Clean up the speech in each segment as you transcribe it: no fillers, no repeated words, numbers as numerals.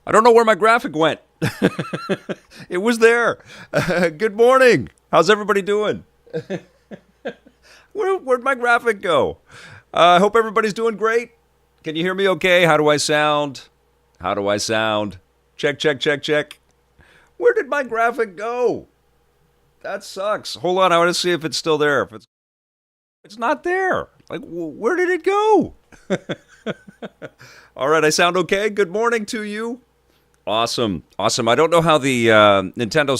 I don't know where my graphic went. It was there. Good morning. How's everybody doing? Where'd my graphic go? I hope everybody's doing great. Can you hear me okay? How do I sound? How do I sound? Check, check, check, check. Where did my graphic go? That sucks. Hold on, I want to see if it's still there. If it's not there. Like, where did it go? All right, I sound okay? Good morning to you. Awesome. Awesome. I don't know how the Nintendo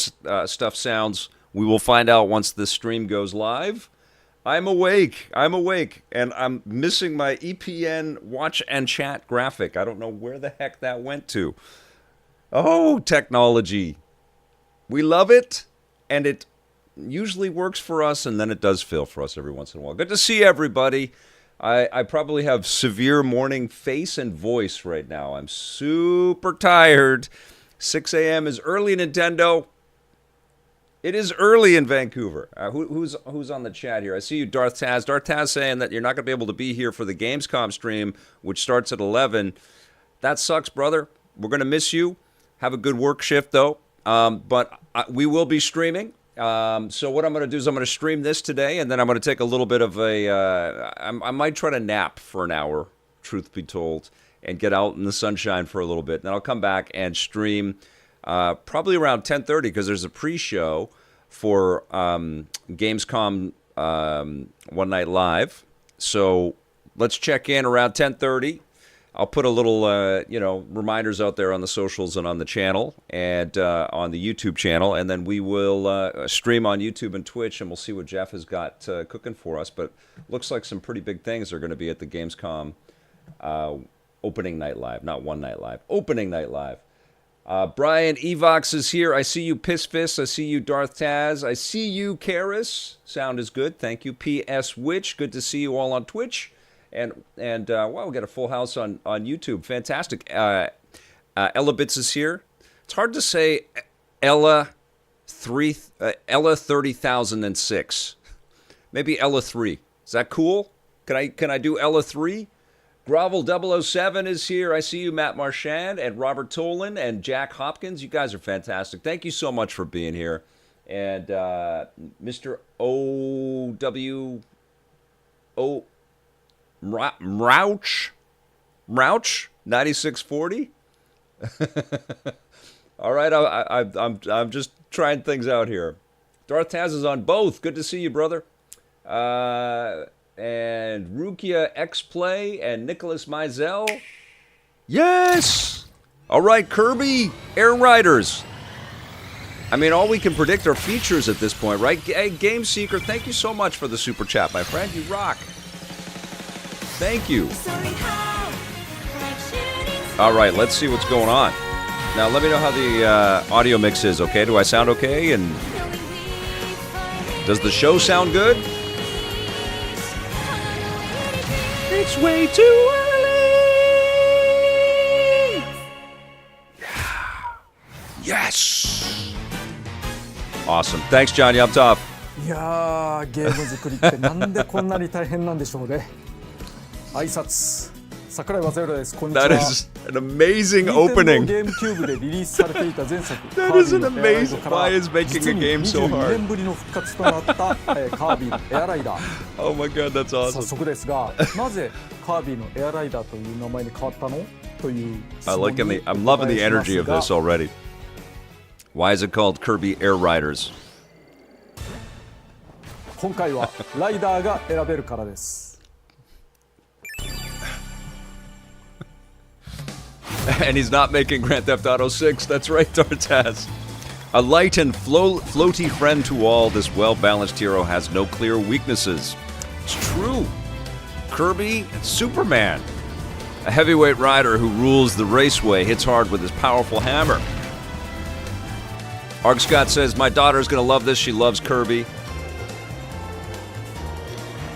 stuff sounds. We will find out once this stream goes live. I'm awake. And I'm missing my EPN watch and chat graphic. I don't know where the heck that went to. Oh, technology. We love it, and it usually works for us, and then it does fail for us every once in a while. Good to see everybody. I probably have severe morning face and voice right now. I'm super tired. 6 a.m. is early, Nintendo. It is early in Vancouver. Who's on the chat here? I see you, Darth Taz. Darth Taz saying that you're not going to be able to be here for the Gamescom stream, which starts at 11. That sucks, brother. We're going to miss you. Have a good work shift, though. But we will be streaming. So what I'm going to do is I'm going to stream this today, and then I'm going to take a little bit of I might try to nap for an hour, truth be told, and get out in the sunshine for a little bit. Then I'll come back and stream probably around 10:30 because there's a pre-show for Gamescom One Night Live. So let's check in around 10:30. I'll put a little, reminders out there on the socials and on the channel and on the YouTube channel, and then we will stream on YouTube and Twitch, and we'll see what Jeff has got cooking for us. But looks like some pretty big things are going to be at the Gamescom opening night live, not One Night Live, opening night live. Brian Evox is here. I see you, Piss Fist. I see you, Darth Taz. I see you, Karis. Sound is good. Thank you, PS Witch. Good to see you all on Twitch. And wow, we got a full house on YouTube. Fantastic. Ella Bits is here. It's hard to say Ella 30,006. Maybe Ella 3. Is that cool? Can I do Ella 3? Grovel 007 is here. I see you, Matt Marchand and Robert Tolan and Jack Hopkins. You guys are fantastic. Thank you so much for being here. And Mr. OWO Mrouch 9640. All right, I'm just trying things out here. Darth Taz is on both. Good to see you, brother. And Rukia X Play and Nicholas Mizell. Yes. All right, Kirby Air Riders. I mean, all we can predict are features at this point, right? Hey, Game Seeker, thank you so much for the super chat, my friend. You rock. Thank you. All right, let's see what's going on. Now, let me know how the audio mix is, okay? Do I sound okay? And does the show sound good? It's way too early! Yes! Awesome. Thanks, John Yumtoff. いやー、ゲーム作りってなんでこんなに大変なんでしょうね。挨拶、桜井正宏です。こんにちは。That is an amazing opening. ゲームキューブでリリースされていた前作 That is an amazing. Why is making a game so 22 hard? 年ぶりの復活となったカービィのエアライダー。Oh my god, that's 早 awesome. 速ですが、なぜカービィのエアライダーという名前に変わったのという質 I'm 問に loving the お答えします energy of が this already. Why is it called Kirby Air Riders? 今回はライダーが選べるからです。And he's not making Grand Theft Auto 6. That's right, Dartaz. A light and floaty friend to all, this well-balanced hero has no clear weaknesses. It's true. Kirby and Superman. A heavyweight rider who rules the raceway, hits hard with his powerful hammer. Arg Scott says, my daughter's going to love this. She loves Kirby.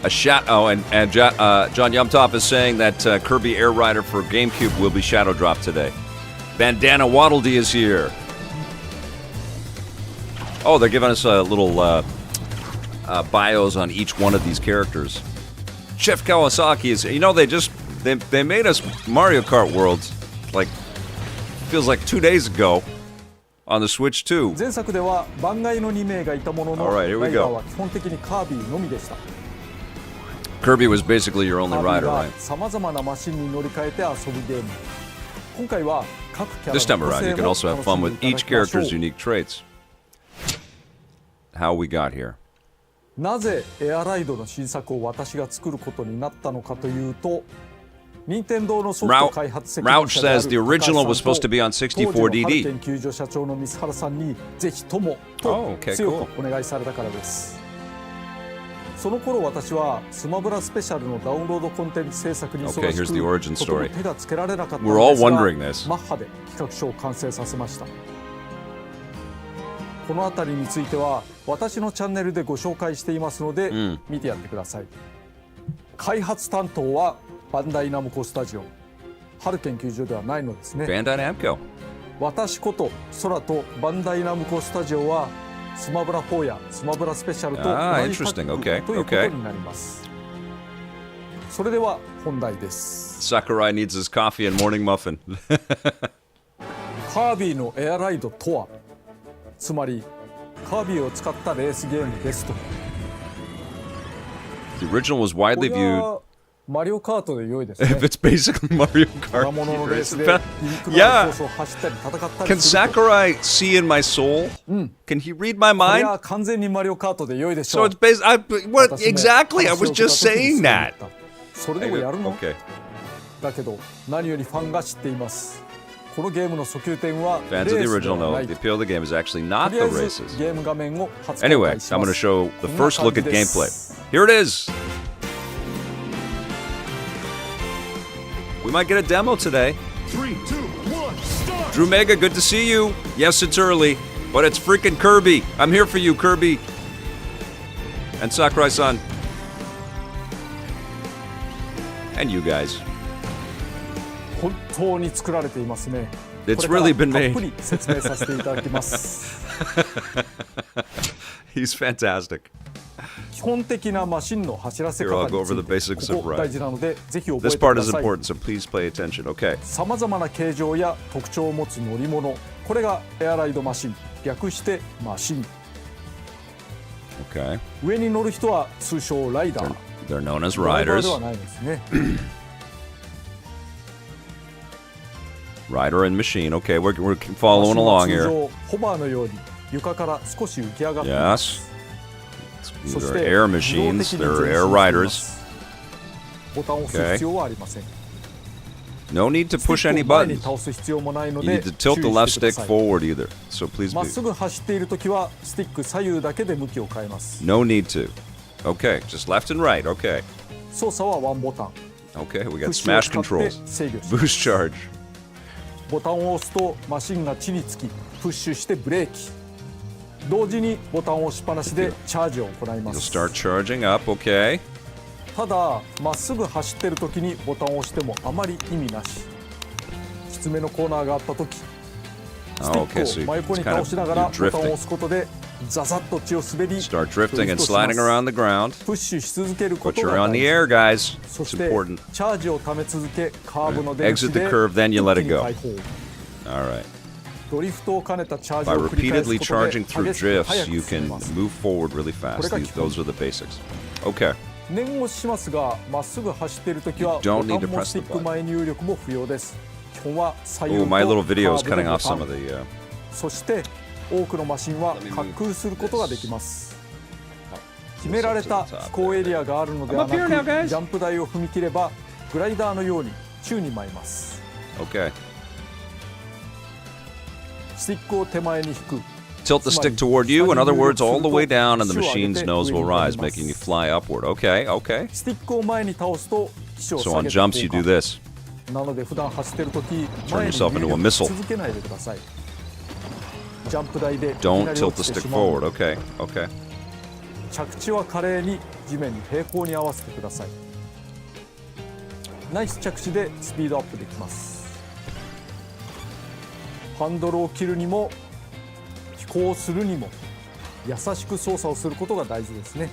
John Yumtop is saying that Kirby Air Rider for GameCube will be shadow dropped today. Bandana Waddle-Dee is here. Oh, they're giving us a little bios on each one of these characters. Chef Kawasaki is, they made us Mario Kart worlds like feels like 2 days ago on the Switch too. 前作では番外の2名がいたものの、 Alright, here we ライダー go. は基本的にカービィのみでした。 Kirby was basically your カ only ービィ rider, が right? さまざまなマシンに乗り換えて遊ぶゲーム。今回は各キャラ This time の個 around, 性 you can も also have 楽 fun しん with でい each ただきま character's しょう。 unique traits. How we got here. なぜエアライドの新作を私が作ることになったのかというと、任天堂のソフト開発責任 Rouch 者である says the original was supposed to be on 当時のハルケ 64DD. ン救助社長の水原さんにぜひとも Oh, と okay, 強くお願いされたからです。その頃私はスマブラスペシャルのダウンロードコンテンツ制作に忙 Okay, し here's the origin くとても story. 手がつけられなかったの We're all ですが wondering this. マッハで企画書を完成させました。このあたりについては私のチャンネルでご紹介していますので、見てやってください。開発担当はバンダイナムコスタジオ、ハルケン球場ではないのですね。 Bandai Namco. 私こと空とバンダイナムコスタジオはスマブラ4やスマブラスペシャルと同じタッ interesting. グ Okay, ということになります。それでは本題です。 Sakurai needs his coffee and morning muffin. カービィのエアライドとは、つまりカービィを使ったレースゲームですと。 The original was こ widely れ viewed. はマリオカートで良いですね。 If it's basically Mario 若者のレー Kart, スで it's リンク fa- のあ yeah. るコースを走ったり戦ったり Can すると。 Sakurai see in my soul? Can he read my これ mind? は完全にマリオカートで良いでし So ょう。 it's based. What 私も exactly? I was 話を聞い just た時に saying そう思 that. ったそれでもやるの？ Okay. だけど何よりファンが知っています。このゲームの訴求点はレ Fans ー of the スで original はな know い the と。 appeal of the game is actually と not り the あえず races. ゲーム画面を初公 Anyway, 開し I'm ま going to す。 show the こんな first look 感 at じです gameplay. Here it is. We might get a demo today. 3, 2, 1, start! Drew Mega, good to see you. Yes, it's early, but it's freaking Kirby. I'm here for you, Kirby. And Sakurai-san. And you guys. 本当に作られていますね。 It's これ really から been たっ made. ぷり説明させていただきます。He's fantastic. 基本的なマシンの走らせ Here, 方 I'll go につ over い the て basics こ of こ Ride. 大事なのでぜひ覚え This てく part だ is さい。 important, so please pay attention. Okay. さまざまな形状や特徴を持つ乗り物、これがエアライドマシン、略してマシン。 Okay. 上に乗る人は通称ライダー。 They're known as ドライバー riders. ではないですね。 Rider and machine. Okay, we're マ following シンは along 通 here. 常ホバーのように床から少し浮き上がっていま Yes. す。 These そし are て air 自動的 machines. に They're 前 air 進していま riders. す。ボタンを押す必要はありません。 No need to スティ push ッ any クを前に buttons. 倒す必要もないの You で need to 注 tilt the 意 left してく stick ださい。 forward either. So please まっ be. すぐ走っているときはスティック左右だけで向きを変えます。 No need to. Okay, just left and right. Okay. 操作はワンボタン。 Okay, we プ got ッシュを smash 使って controls. 制御します。 Boost charge. ボタンを押すとマシンが地につきプッシュしてブレーキ。同時にボタンを押しっぱなしでチャージを行いま You'll す。 start charging up. Okay. ただまっすぐ走ってる時にボタンを押してもあまり意味なし。きつめのコーナーがあった時、ステ Oh, ィ okay, ッ so クを真横に it's kind 倒 of しながら you're ボタンを drifting. 押すことでザザッと血を滑り Start drifting ドリ and フトしま sliding す。 around the ground. プッシュし続けるこ But と you're が on 大 the 事。 air, guys. そ It's して important. チャージをため続けカーブの出口 Exit the で curve, then you let it 一気に go. 解放。 All right. ドリフトを兼ねたチャージ By を繰り返す repeatedly ことで charging through 激しく drifts, 速 you く進 can みます。 move forward really fast. これが基本。 Those are the basics. Okay. 念押ししますが、まっすぐ走っているときは You ボ don't タ need to ンも press ス the ティック前入力も不要です。基本は左右 Oh, と my カ little ーブ video is で cutting ボ off タ some ン of the. そして多くのマシンは Let me move 滑空することができます。 this 決められた up to the top 飛行エリアがあるのではな I'm up here now, guys. く、ジャンプ台を踏み切ればグライダーのように宙に舞います。 Okay. スティックを手前に引く。 Tilt the stick toward you. In other words, all the way down, and the machine's nose will rise, making you fly upward. Okay, okay. スティックを前に倒すと機首を So 下 on げて jumps, you do 降下。 this. なので普段走ってるとき前に yourself into a 入力 missile. し続けないでください。ジャンプ台でいき Don't なり tilt 落 the ちて stick しまう。 forward. Okay, okay. 着地は華麗に地面に平行に合わせてください。ナイス着地でスピードアップできます。ハンドルを切るにも飛行するにも優しく操作をすることが大事ですね。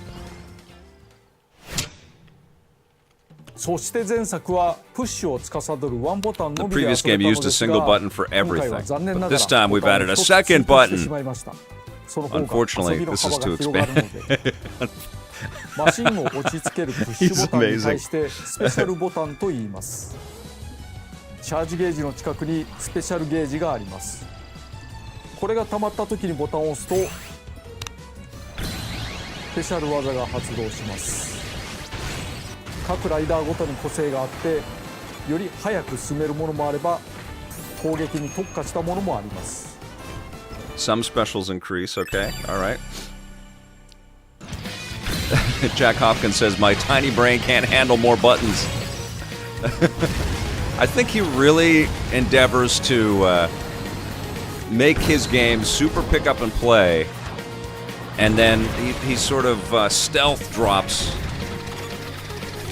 そして前作はプッシュを司るワンボタン The のみで遊 previous べ game たの used a です single が button for 今回は everything. 残念な But がら this time we've ボタンを added a 一つ second 追加してし button. まいました。その方が Unfortunately, 遊びの this is 幅が too 広がるの expensive. でマシンを落ち着けるプッシュボタンに対してスペシャルボタンと言います。チャージゲージの近くにスペシャルゲージがあります。これが溜まった時にボタンを押すとスペシャル技が発動します。各ライダーごとに個性があってより速く進めるものもあれば攻撃に特化したものもあります。 Some specials increase, okay, alright. Jack Hopkins says, my tiny brain can't handle more buttons. I think he really endeavors to make his game super pick up and play, and then he sort of stealth drops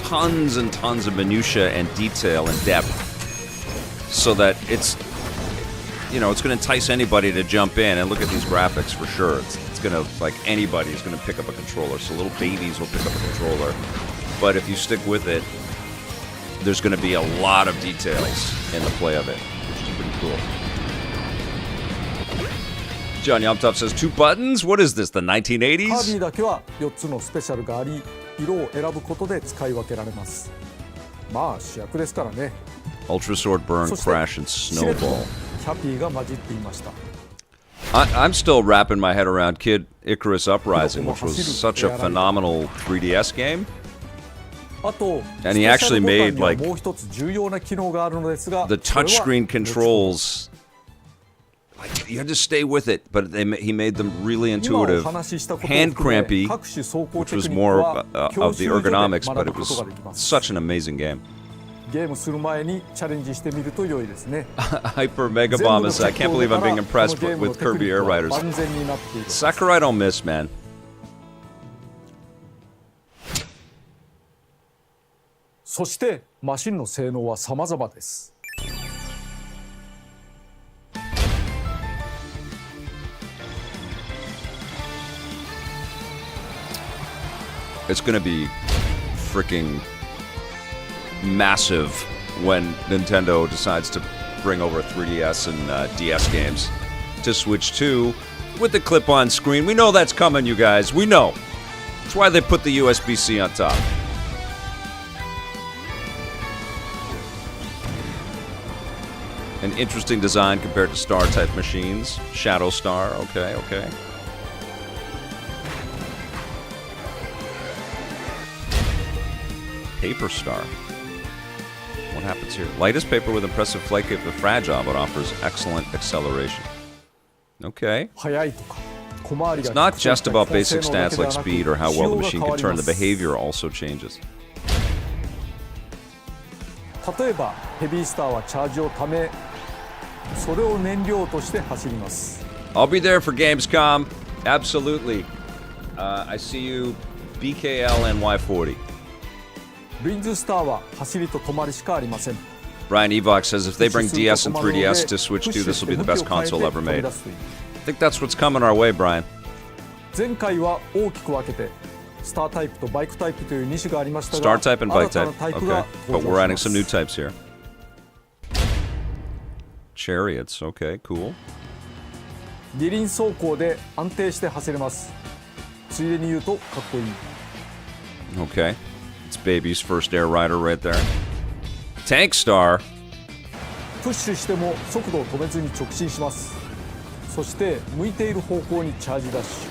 tons and tons of minutia and detail and depth so that it's, you know, it's going to entice anybody to jump in and look at these graphics for sure. It's going to, like, anybody is going to pick up a controller. So little babies will pick up a controller. But if you stick with it, there's going to be a lot of details in the play of it, which is pretty cool. John Yomtop says, 2 buttons? What is this, the 1980s? カービィだけは4つのスペシャルがあり色を選ぶことで使い分けられます。まあ主役ですからね。 Ultra Sword Burn, そして Crash, and しれっと Snowball. キャピーが混じっていました。 I'm still wrapping my head around Kid Icarus Uprising, which was such a phenomenal 3DS game. あと And he actually made, スペシャルボタンには like, もう一つ重要な機能があるのですが the それは touchscreen controls. Like, you had to stay with it, but he made them really 今お intuitive. 話ししたことを Hand 含め crampy, 各種走行 which テク was ニック more は of the 教習所で ergonomics, but 学 it ぶことが was できます。 such an amazing game. ゲームする前にチャレンジしてみると良いですね。 Hyper Mega Bomb is, I can't believe I'm being impressed with Kirby Air Riders. 万全になっている。 Sakurai don't miss, man. そしてマシンの性能は様々です。 It's gonna be freaking massive when Nintendo decides to bring over 3DS and DS games to Switch 2 with the clip-on screen. We know that's coming, you guys. We know. That's why they put the USB-C on top. An interesting design compared to Star-type machines. Shadow Star, okay, okay. Paper Star. What happens here? Lightest paper with impressive flight capability, fragile, but offers excellent acceleration. Okay. 速いとか小回り It's が not just about basic 性能だ stats けで like はなく speed or how well the 仕 machine 様 can が変 turn. わ The ります。 behavior also changes. 例えばヘビースターはチャージをためそれを燃料として走ります。 I'll be there for Gamescom. Absolutely. I see you, BKLNY40. ルインズスターは走りと止まりしかありません。 Brian Evox says if they bring DS and 3DS to Switch 2, this will be the best console ever made. I think that's what's coming our way, Brian. 前回は大きく分けてスタータイプとバイクタイプという2種がありました Star が type and bike 新た type. なタイプ Okay. が But 登 we're 場 adding し some ま new す。 types here. Chariots. Okay, cool. 二輪走行で安定して走れます。ついでに言うとかっこいい。 Okay. It's baby's first air rider right there. Tank Star. プッシュしても速度を止めずに直進します。そして向いている方向にチャージダッシ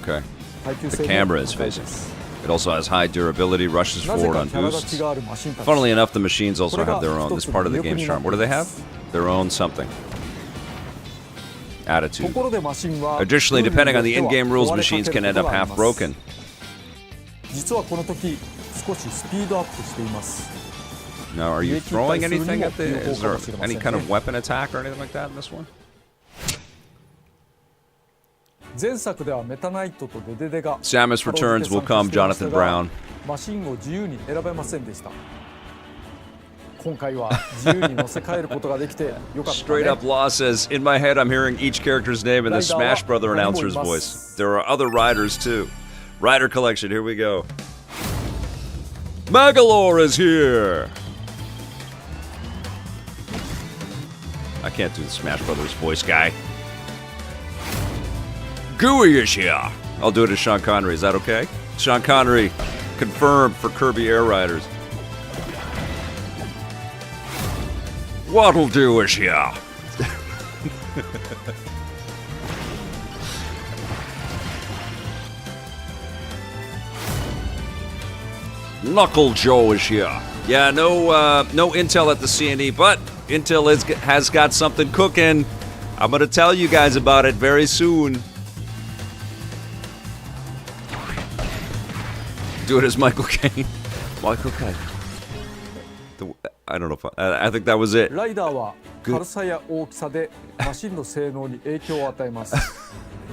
Okay. ュ。耐久 The 性も camera is 高い facing. です。 It also has high durability, rushes なぜ forward か on キャラ立 boosts. ちがあるマシンたち。 Funnily enough, the machines also これ have が their own. 一 This つ is の part of the 魅力 game's にな charm. って What do い they ま have? す。 Their own something. と Attitude. ころでマシンは Additionally, depending on the ルールによ in-game っては rules, 壊れかけ machines る can こ end と up があり half ます。 broken. 実はこの時少しスピードアップしています。 Now, are you throwing anything at the? Is there 有効かもしれませんね。 any kind of weapon attack or anything like that in this one? 前作ではメタナイトとデデデが Samus returns will come, Jonathan Brown. マシンを自由に選べませんでした。今回は自由に乗せ替えることができてよかった Straight ね。 up Law says, in my head, I'm hearing each character's name in the Smash Brother announcer's voice. There are other riders too. Rider collection, here we go. Magalore is here. I can't do the Smash Brothers voice guy. Gooey is here. I'll do it as Sean Connery. Is that okay? Sean Connery confirmed for Kirby Air Riders. What'll do is here. Knuckle Joe is here. Yeah, no Intel at the CNE, but Intel has got something cooking. I'm going to tell you guys about it very soon. Do it as Michael Caine. Michael Caine. I don't know if I think that was it. ライダーは軽さや大きさでマシンの性能に影響を与えます。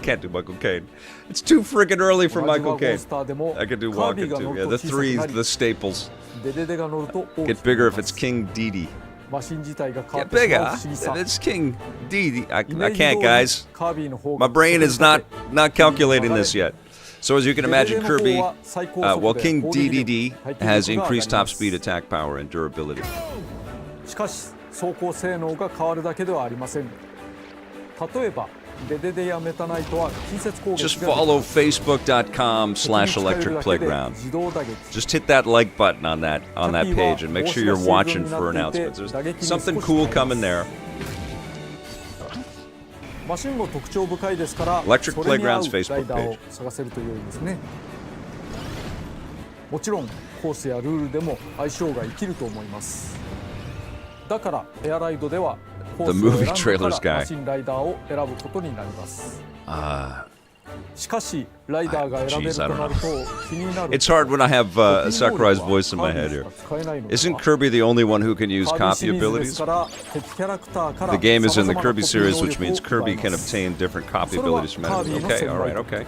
Can't do Michael Caine. It's too freaking early for 同じ Michael ワゴン Caine. スターでも I could do カービ walking ーが too. 乗 Yeah, ると the 小さく threes, なり the staples. デデデが乗ると大きく Get な bigger り if ま it's す。 King Dedede. マシン自体が変わ Get ってし bigger. まう不思議さ。 It's King Dedede. I イメージ can't, 通り guys. カービーの方 My が brain is not calculating this yet. So as you can デデ imagine, デの方 Kirby, は最高 well, 速で King 攻撃力 DDD 耐久 has 力が上がり increased ま top す speed, attack power, and durability. しかし走行性能が変わるだけではありません。例えばデデデやメタナイトは近接攻撃 Just が follow できます。 facebook.com/electric playground. 自動打撃 Just hit that like button on that page and make sure you're watching for announcements. There's something cool coming there. マシンも特徴深いですから Electric それに合う Playground's ライダー Facebook を探せると良いですね。もちろんコースやルールでも相性が生きると思います。だからエアライドではコー The スを movie 選ん trailers でから guy. マシンライダーを選ぶことになります。しかしライダーが選べるとなると気になる。 It's hard when I have Sakurai's voice in my head here. Isn't Kirby the only one who can use copy abilities? The game is in the Kirby series, which means Kirby can obtain different copy abilities from enemies. Okay, alright, okay.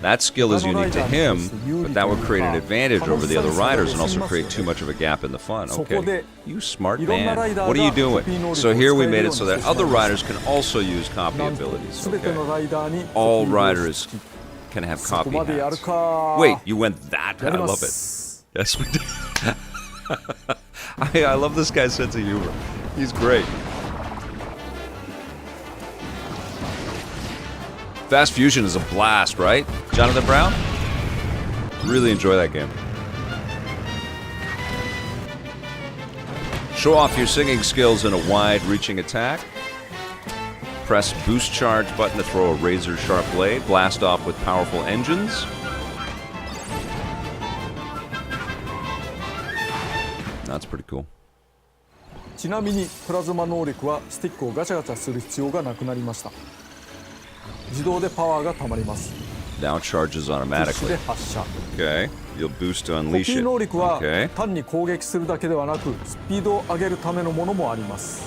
That skill is unique to him, but that would create an advantage over the other riders and also create too much of a gap in the fun. Okay, you smart man. What are you doing? So here we made it so that other riders can also use copy abilities. Okay. All riders can have copy hats. Wait, you went that? I love it. Yes, we did. I love this guy's sense of humor. He's great. Fast Fusion is a blast, right? Jonathan Brown? Really enjoy that game. Show off your singing skills in a wide-reaching attack. Press boost charge button to throw a Razer sharp blade. Blast off with powerful engines. That's pretty cool. ちなみにプラズマ能力はスティックをガチャガチャする必要がなくなりました。自動でパワーがたまります。 Now charges プッシュ automatically. で発射。 Okay. You'll boost to コ unleash ピー it. 能力は Okay. 単に攻撃するだけではなくスピードを上げるためのものもあります。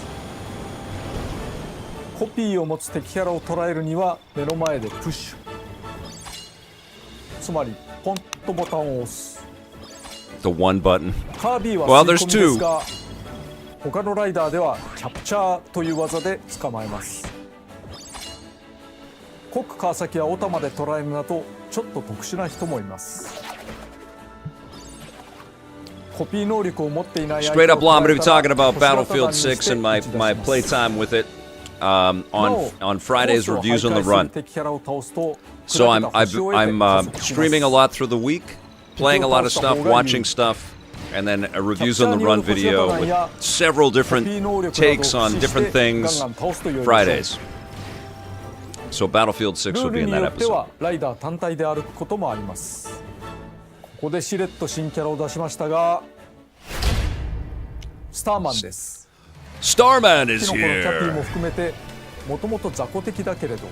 コピーを持つ敵キャラを捉えるには目の前でプッシュ、つまりポンとボタンを押す。 The one button. カービーは Well, 吸い there's 込みですが他のライダーではキャプチャーという技で捕まえます。コック川崎やオタまで捉えるなどちょっと特殊な人もいます。コピー能力を持っていない相手を Straight up law, I'm going to be 捉え talking たら about Battlefield 6 and my 星型弾にして playtime with it on Friday's コースを reviews on the 徘徊する run. 敵キャラを倒すと So 砕けた星を得て I'm 加速します。 streaming a lot through the week, playing a lot of stuff, watching stuff, and then reviews on the run video with several different takes on different things Fridays. So Battlefield 6ル will ー be ル in に that よって episode. はライダー単体で歩くこともあります。ここでしれっと新キャラを出しましたがスターマンです。 Starman キ is ノコのキャピーも here. 含めてもともと雑魚的だけれど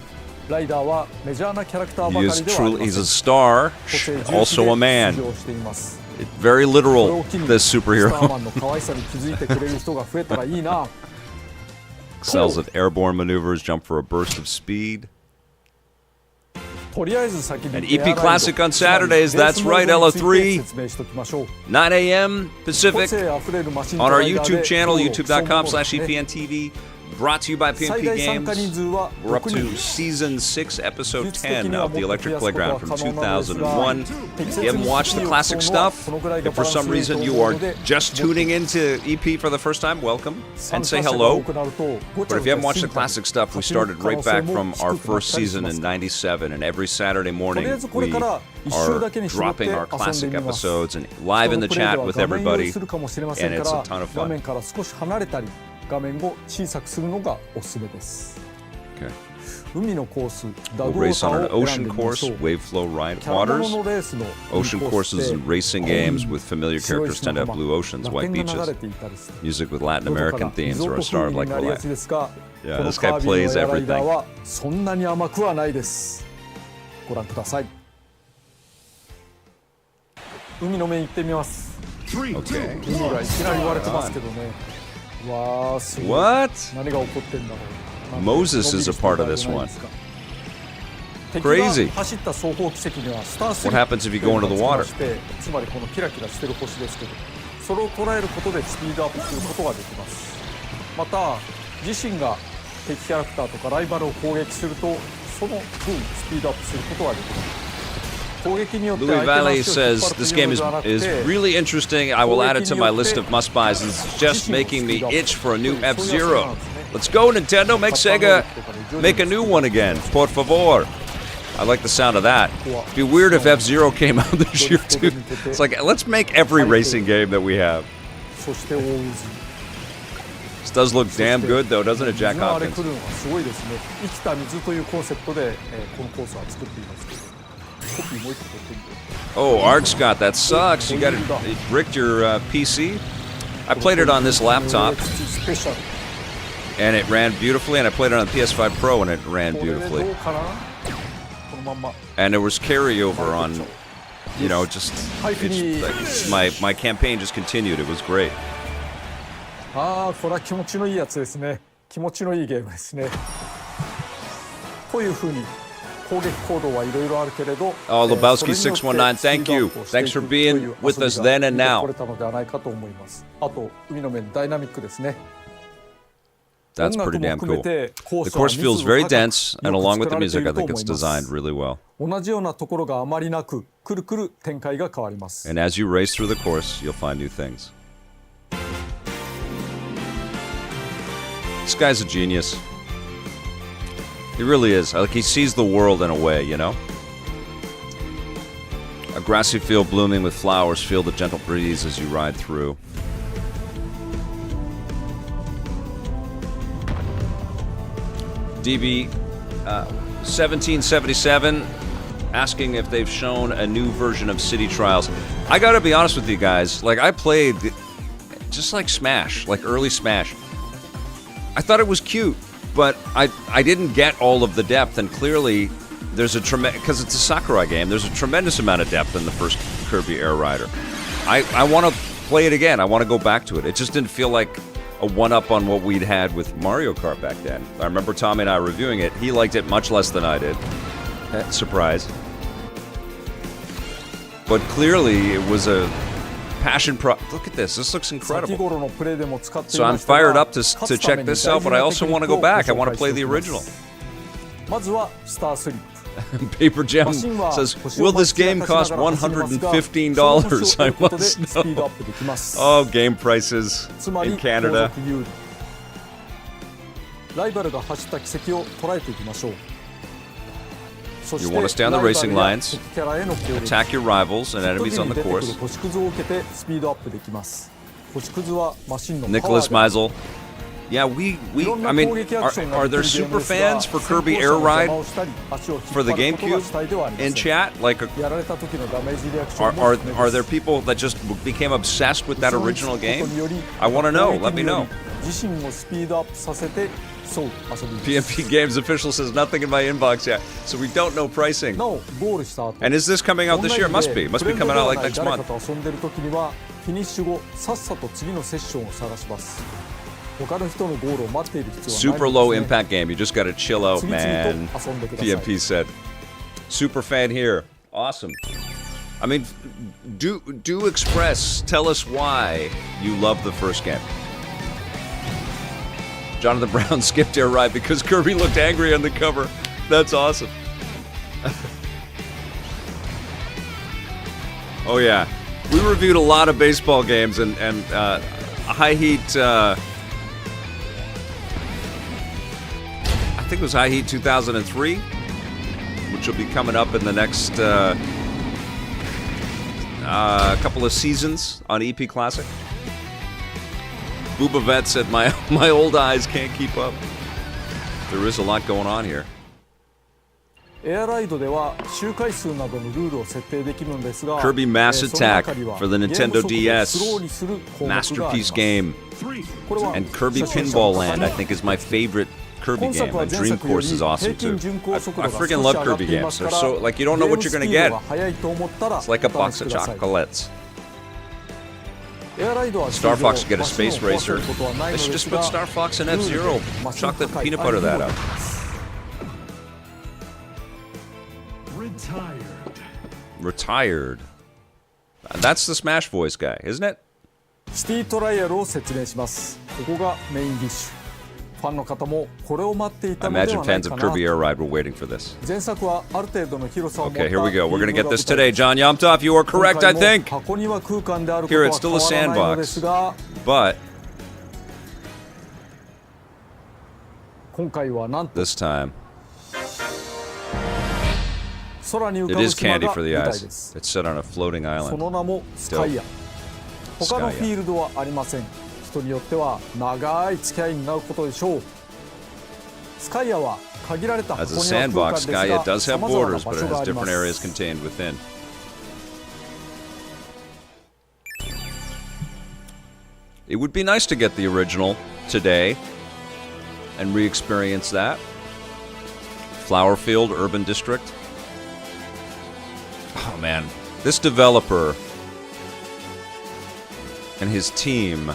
ライダーはメジャーなキャラクターば He か is りではあり truly, ま he's せ a ん。 star, 個性重視 also で a man. 出場しています。 Very これ literal, を機に this スター superhero. マンの可愛さに気づいてくれる人が増えたらいいな。 Excels at airborne maneuvers, jump for a burst of speed. とりあえず先に And EP Classic on Saturdays, that's right, LO3. 説明しておきましょう。 9 a.m. 個 Pacific 性あふれるマシン on と our ライダーで YouTube channel, 道路を競うものですね youtube.com/EPN TV. brought to you by 最 PMP 大参加 Games. 人数は We're up 6 to 人 Season 6, Episode 技術的に 10 は of the もっと増 Electric やすことは Playground 可 from 能なのですが 2001. 適 If 切 you haven't に watched the スキーを classic 競うのは stuff, そのぐらいが if バ for ラン some スがいいと reason 思 you う are ので just tuning into EP for the first time, welcome and 参 say 加者が hello. 多くなるとごち But ゃ if ご you ちゃ haven't watched し the すぎたり classic stuff, we 勝ち抜 started く可 right 能性 back も from 低 our くなっ first たりし season ま in す。 97, and every Saturday とりあえ morning ずこれ we から一周 are だけに絞って dropping our 遊ん classic でみます episodes and live in the 人のプレイ chat では with 画面用意 everybody, するかもしれませ and んか it's a ら ton of 画 fun. 面から少し離れたり画面を小さくするのがおすすめです。 Okay. 海のコース、ダ We'll グウォ race ータ on ー an を選 ocean んでみまし course, ょう。 wave flow キャラもの waters. のレースの Ocean コース courses で and racing games with familiar 白い characters 砂 tend to have 浜 blue oceans, ラ white テンが流 beaches, れていたりして music with Latin どこか American らリ themes ゾ or a ート star 風に like なりやすい Malay. ですが、 Yeah, この this カ guy ービィの plays エアライダー everything. はそんなに甘くはないです。ご覧ください。海の面行ってみます。 3, 2, Okay. 海がいきなり割れてますけどね。わーすごい。 What? 何が起こってんだろう。 Moses is a part of this one. 敵が Crazy. 走った走行軌跡にはスタース What happens if you go into the water? つまりこのキラキラしてる星ですけど、それを捉えることでスピードアップすることができます。また自身が敵キャラクターとかライバルを攻撃するとその分スピードアップすることができます。攻撃によって Louis 相手の Valley 足を引っ says 張ると this いう game の is ではなくて is really interesting. I will add it to my list of must buys. It's just making me itch for a new F-Zero. Let's go, Nintendo. Make Sega make a new one again. Por favor. I like the sound of that. It'd be weird if F-Zero came out this year too. It's like, let's make every racing game that we have. そして大渦 This does look damn good though, doesn't it, Jack 水があれ Hopkins? 来るのがすごいですね。生きた水というコンセプトで、このコースは作っていますけど、コピーもう一個取ってみて。 Oh, Art Scott, that sucks. You got it bricked your PC. I played it on this laptop, THX Spatial and it ran beautifully. And I played it on the PS5 Pro, and it ran これで beautifully. どうかな。このまんま。 And there was carryover on, you know, just my campaign just continued. It was great. ああ、これは気持ちのいいやつですね。気持ちのいいゲームですね。というふうに攻撃行動はいろいろあるけれど、 Oh, そ Lebowski れによって 619, thank you. スピードアップをしてい Thanks for く being という with us 遊びが then and 出て now. これたのではないかと思います。あと海の面ダイナミックですね。 That's pretty damn cool. The course feels very dense, and along with the music, I think it's designed really well. 同じようなところがあまりなく、くるくる展開が変わります。 And as you race through the course, you'll find new things. This guy's a genius. He really is. Like, he sees the world in a way, you know? A grassy field blooming with flowers, feel the gentle breeze as you ride through. DB 1777 asking if they've shown a new version of City Trials. I gotta be honest with you guys. Like, I played just like Smash, like early Smash. I thought it was cute, but I didn't get all of the depth, and clearly there's a tremendous, because it's a Sakurai game, there's a tremendous amount of depth in the first Kirby Air Rider. I want to play it again. I want to go back to it. It just didn't feel like a one-up on what we'd had with Mario Kart back then. I remember Tommy and I reviewing it. He liked it much less than I did. Surprise. But clearly it was a passion pro. Look at this. This looks incredible. So I'm fired up to check this out, but I also want to go back. I want to play the original. まずはスタースリップ。 Paper Gem says, will this game cost $115? I must know. Oh, game prices in Canada. ライバルが走った軌跡を捉えていきましょう。 You want to stay on the racing lines, attack your rivals and enemies on the course. Nicholas Meisel. Yeah, I mean, are there super fans for Kirby Air Ride for the GameCube in chat? Like, are there people that just became obsessed with that original game? I want to know. Let me know. PMP Games official says nothing in my inbox yet, so we don't know pricing. And is this coming out this year? It must be. It must be coming out like next month. Super low impact game. You just got to chill out, man. PMP said. Super fan here. Awesome. I mean, do express. Tell us why you love the first game. Jonathan Brown skipped Air Ride because Kirby looked angry on the cover. That's awesome. Oh, yeah. We reviewed a lot of baseball games and High Heat, I think it was High Heat 2003, which will be coming up in the next couple of seasons on EP Classic. Booba Vet said, my old eyes can't keep up. There is a lot going on here. エアライドでは周回数などのルールを設定できるのですが、 Kirby Mass その Attack 中には for the ゲーム Nintendo 速度を DS スローにする項目があります。 Masterpiece game. これは And Kirby 初心者 Pinball の方 Land, も I think, is my favorite Kirby 今作 game. は And 前 Dream 作よ Course り is awesome 平均 too. 巡航速 I 度が freaking 少し love 上がっ Kirby ていま games. す They're から、 so, like, you don't know what you're ゲー gonna ムスピー get. ドが速いと思ったら It's like a お試 box し of ください。 chocolates. エアライドは通 Star 常 Fox get a マシンを space 壊せ racer. ることはない They の should で just す put が、 Star Fox and ルール F-Zero. でマシン Chocolate 高い peanut アイ butter テム that を up. Retired. Retired. That's the Smash Voice guy, isn't it? シティトライアルを説明します。ここがメインディッシュ。ファンの方もこれを待ってい I たので imagine はない fans か of な。 Kirby Air Ride were waiting for this. 前作はある程度の広さを持った Okay, here we go. We're going to フィー get ルドが this 舞台 today. John Yomtov, you are correct, I 今回も think. 箱庭空間であること Here, は it's still a 変わらないのですが、 But 今回はなんと this time, 空に浮 it かぶ is 島 candy が for 舞 the 台 eyes. です。 It's set on a floating そ island. の名もスカイア。他のフィールドはありません。人によっては長い付き合いになることでしょう。スカイアは限られた As 箱 a 庭空間 sandbox, です Gaia が、 does さ have まざまな borders, 場 but 所 it が has ありま different areas す。 contained within. It would be nice to get the original today and re-experience that. Flowerfield Urban District. Oh man, this developer and his team,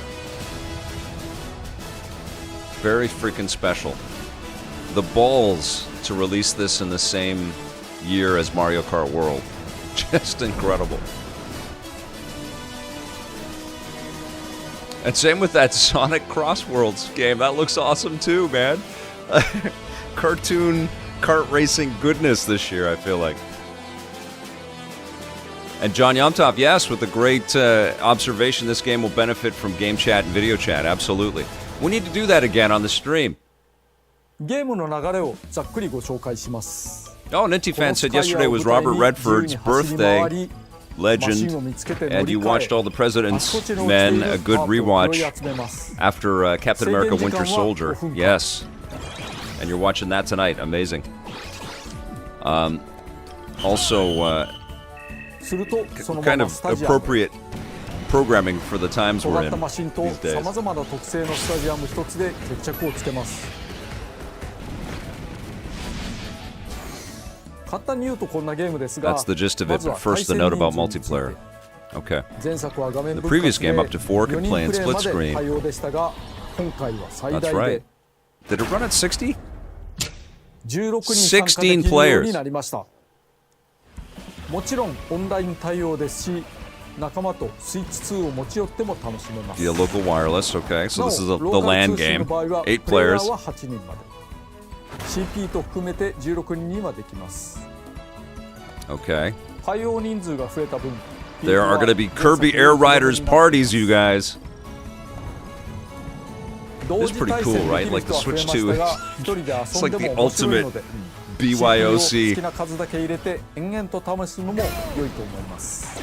very freaking special. The balls to release this in the same year as Mario Kart World. Just incredible. And same with that Sonic Cross Worlds game. That looks awesome too, man. Cartoon kart racing goodness this year, I feel like. And John Yomtov, yes, with a great observation, this game will benefit from game chat and video chat. Absolutely. We need to do that again on the stream. ゲームの流れをざっくりご紹介します。 Oh, Ninty fan said yesterday was Robert Redford's birthday. Legend. And you watched all the President's Men, a good rewatch after Captain America Winter Soldier. Yes. And you're watching that tonight. Amazing. Also, するとそのま kind ま of スタジアム appropriate programming for the times 尖 we're った in マシンと these さ days. まざまな特性のスタジアム一つで決着をつけます。簡単に言うとこんなゲームですが、 That's the gist of ま it, ず but は first 対 the 戦 note 人 about 数について multiplayer. Okay. 前作は画面 The 分割 previous で game up to 4 could 4 play in 人プレイ split まで screen. 対応でしたが、今回は最 That's 大 right. で Did it run at 60? 16人参加できるようになりました。もちろんオンライン対応ですし、仲間とスイッチ2を持ち寄っても楽しめます。 Via local wireless, okay. So なお this is the ローカル LAN 通信 game. の場合は 8プレイヤ players. ーは8人まで CP と含めて16人にはできます。 Okay. 対応人数が増えた分 There are going to be Kirby Air Riders parties, you guys. 同時 pretty 対 cool, 戦で right? きる Like 人 the は増え Switch ましたが、 2. 一人で It's 遊ん like で the も面白いの ultimate で BYOC. CPU を好きな数だけ入れて延々と試すのも良いと思います。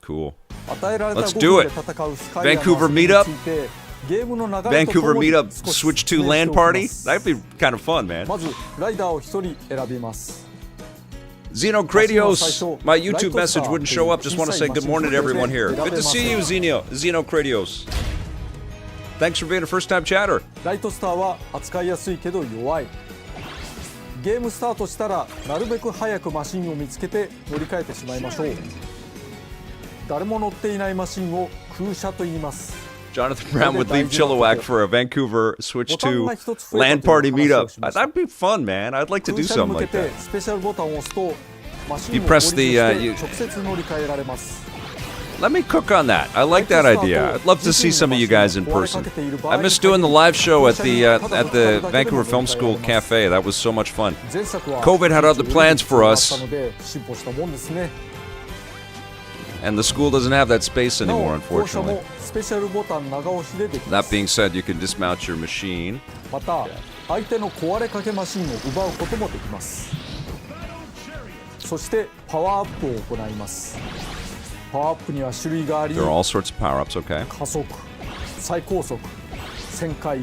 Cool. 与えられた Let's 5 do 分 it. で戦うスカイア Vancouver の遊びに meetup? ついてゲームの流れとと Vancouver もに meetup 少し Switch 2説明 LAN しておき party? ます。 That'd be kind of fun, man. まずライダーを1人選びます。 Zeno Kradios, my YouTube message wouldn't show up. Just want to say good morning to everyone here. Good to see you, Zeno Kradios. Thanks for being a first-time chatter. ライトスターは扱いやすいけど弱い。ゲームスタートしたらなるべく早くマシンを見つけて乗り換えてしまいましょう。誰も乗っていないマシンを空車と言います。 Jonathan Brown would leave Chilliwack for a Vancouver Switch 2 LAN party meetup. That'd be fun, man. I'd like to 空 do 車に something 向け like て that. スペシャルボタンを押すとマシン You を press 降り the, て you- 直接乗り換えられます。Let me cook on that. I like that idea. I'd love to see some of you guys in person. I missed doing the live show at the Vancouver Film School Cafe. That was so much fun. COVID had other plans for us, and the school doesn't have that space anymore, unfortunately. That being said, you can dismount your machine. また相手の壊れかけマシンを奪うこともできます。そしてパワーアップを行います。パワーアップには種類があり、 There are all sorts of power-ups, okay? 加速、最高速、旋回、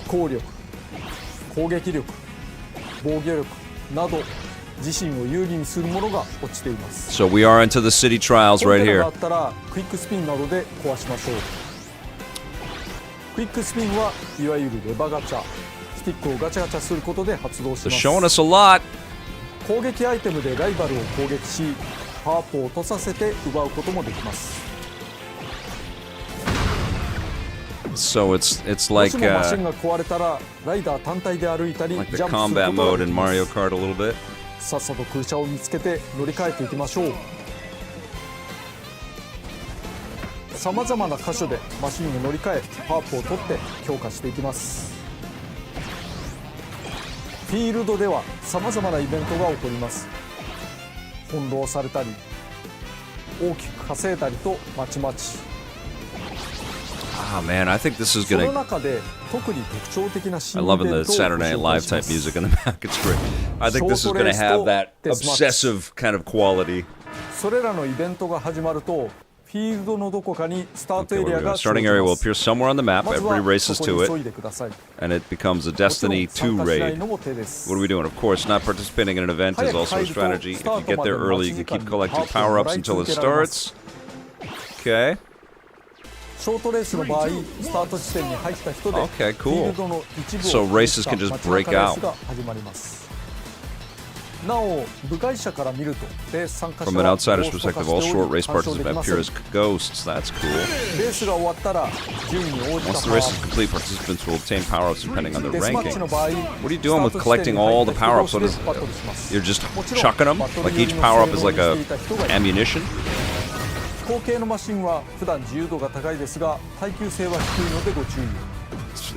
効力、攻撃力、防御力など自身を有利にするものが落ちています。 So we are into the city trials right コンテナ here. があったらクイックスピンなどで壊しましょう。クイックスピンはいわゆるレバガチャ、スティックをガチャガチャすることで発動し They're ます。 showing us a lot. 攻撃アイテムでライバルを攻撃し、パワーアップを落とさせて奪うこともできます。 So it's も like しもマシンが壊れたらライダー単体で歩いたり like ジ the ャンプする combat ことが mode でき in ます。 Mario Kart a little bit. さっさと空車を見つけて乗り換えていきましょう。さまざまな箇所でマシンを乗り換えパワーアップを取って強化していきます。フィールドではさまざまなイベントが起こります。翻弄されたり大きく稼いだりとまちまち。 Ah, man, I think this is その gonna. 中で特に特徴的な I 新イ love ベ the ントを Saturday ご Night 紹介 Live しま type す。 music in the back. It's great. I think this is gonna have that obsessive kind of quality. それらのイベントが始まるとフィールドのどこかにスタート Okay, エリ where ア we が go. 生 Starting じ area ま will す。 appear somewhere on the map. まずは Everybody races そこ to に it, 急いでください。 and it becomes a もちろん Destiny 2参加しない raid. のも手です What are we doing? Of course, not participating in an event is also a strategy. If you get there early, you can keep collecting power-ups until it starts. Okay. ショートレースの場合スタート地点に入った人で Okay, フィー cool. ルドの一部 So を races can just 街 break 中レー out. スが始まります。なお部外者から見るとレース参加者 From an は outsider's ゴースト化 perspective, して all おり short race 干渉でき participants ませ appear ん。 as ghosts. That's cool. レースが終わったら順位に応じ Once た the パワ race ー is complete, participants will obtain power-ups depending on their デスマッチ ranking. の場合 What are you doing with collecting all the power-ups? What is? バトルします。 You're just もちろん chucking them? バトル Like 寄り each の power-up is like 性能 a にしていた人がいる ammunition? 飛行系のマシンは普段自由度が高いですが耐久性は低いのでご注意を。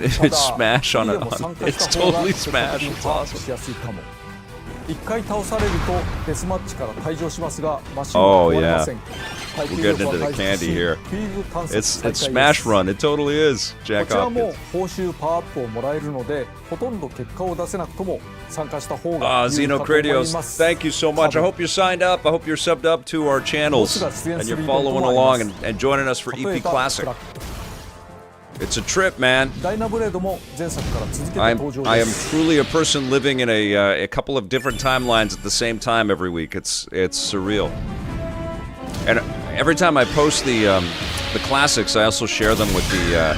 It's Smash on で it. も参加 It's した方が totally 結果 Smash. 的に It's パワーアップ awesome. しやすいかも。一回倒されるとデスマッチから退場しますがマシン Oh, は壊れません。 We're getting into the candy here. フィールド探索 It's 再 it's 開です Smash Run. It totally is. こ Jack ちらも Hopkins. 報酬パワーアップをもらえるのでほとんど結果を出せなくとも参加した方 Ah, が有利 Xeno かと思い Cradios, ます。 thank you so much. I hope you're signed up. I hope you're subbed up to our channels and you're following along and joining us for 例え EP ば Classic. クラック It's a trip, man. ダイナブレードも前作から続けて I 登場 am です truly a person living in a couple of different timelines at the same time every week. It's surreal. And every time I post the classics, I also share them with the